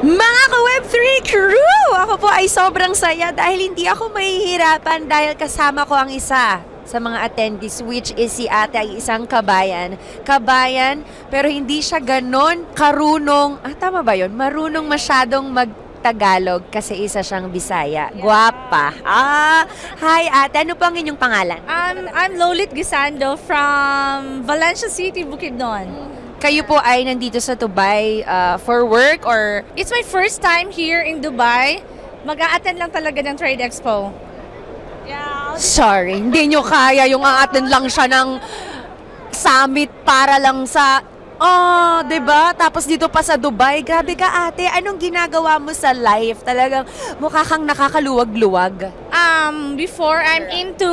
Mga ka-Web3 crew! Ako po ay sobrang saya dahil hindi ako mahihirapan dahil kasama ko ang isa sa mga attendees, which is si ate, ay isang kabayan. Kabayan, pero hindi siya ganon karunong, tama ba yun? Marunong masyadong Tagalog kasi isa siyang Bisaya. Guwapa. Hi ate, ano po ang inyong pangalan? I'm Lolit Gisando from Valencia City, Bukidnon. Kayo po ay nandito sa Dubai for work or? It's my first time here in Dubai. Mag-a-attend lang talaga ng Trade Expo. Yeah. Sorry, hindi nyo kaya yung a-attend lang siya ng summit para lang sa diba? Tapos dito pa sa Dubai, grabe ka ate, anong ginagawa mo sa life? Talagang mukha kang nakakaluwag-luwag. Before, I'm into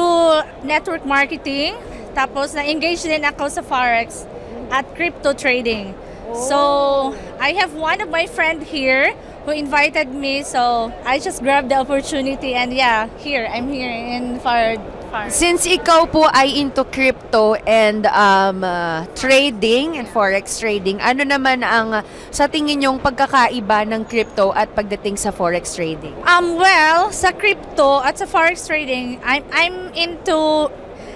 network marketing. Tapos na-engage din ako sa Forex at crypto trading. So, I have one of my friend here who invited me. So, I just grabbed the opportunity and I'm here in Forex. Since ikaw po ay into crypto and trading and forex trading, ano naman ang sa tingin nyong pagkakaiba ng crypto at pagdating sa forex trading? Well, sa crypto at sa forex trading, I'm into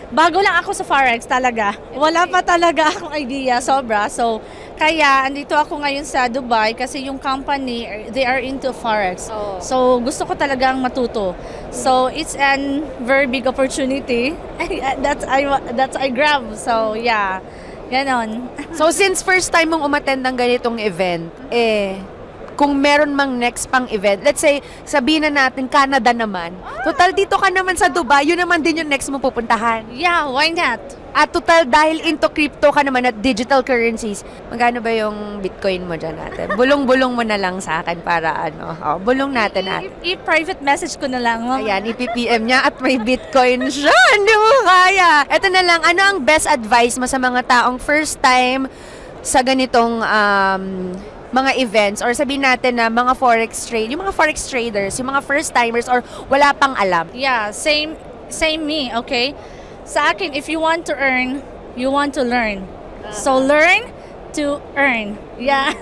bago lang ako sa forex talaga. Wala pa talaga akong idea, sobra. So, kaya andito ako ngayon sa Dubai kasi yung company, they are into forex. So, gusto ko talagang matuto. So, it's an very big opportunity that I grab. So, yeah. Ganon. So, since first time mong umattend ng ganitong event, kung meron mang next pang event, let's say, sabihin na natin, Canada naman. Total, dito ka naman sa Dubai, yun naman din yung next mong pupuntahan. Yeah, why not? At total, dahil into crypto ka naman at digital currencies, magkano ba yung Bitcoin mo dyan natin? Bulong-bulong mo na lang sa akin para bulong natin natin. I-private message ko na lang. Ayan, i-PPM niya at may Bitcoin siya. Hindi mo kaya. Ito na lang, ano ang best advice mo sa mga taong first time sa ganitong mga events or sabihin natin na mga forex trade, yung mga forex traders, yung mga first timers or wala pang alam? Yeah, same me, okay? Sa akin, if you want to earn, you want to learn. So learn to earn. Yeah,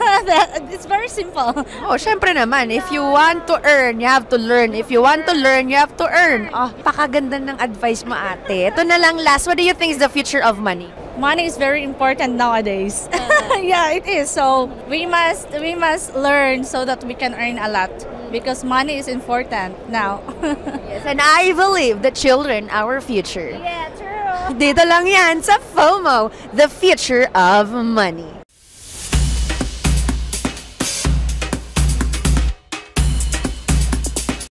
it's very simple. Syempre naman, if you want to earn, you have to learn. If you want to learn, you have to earn. Pakaganda ng advice mo ate. Ito na lang last, what do you think is the future of money? Money is very important nowadays. Yeah, it is. So we must learn so that we can earn a lot because money is important now. Yes, and I believe the children our future. Yeah, true. Dito lang yan sa FOMO, the future of money.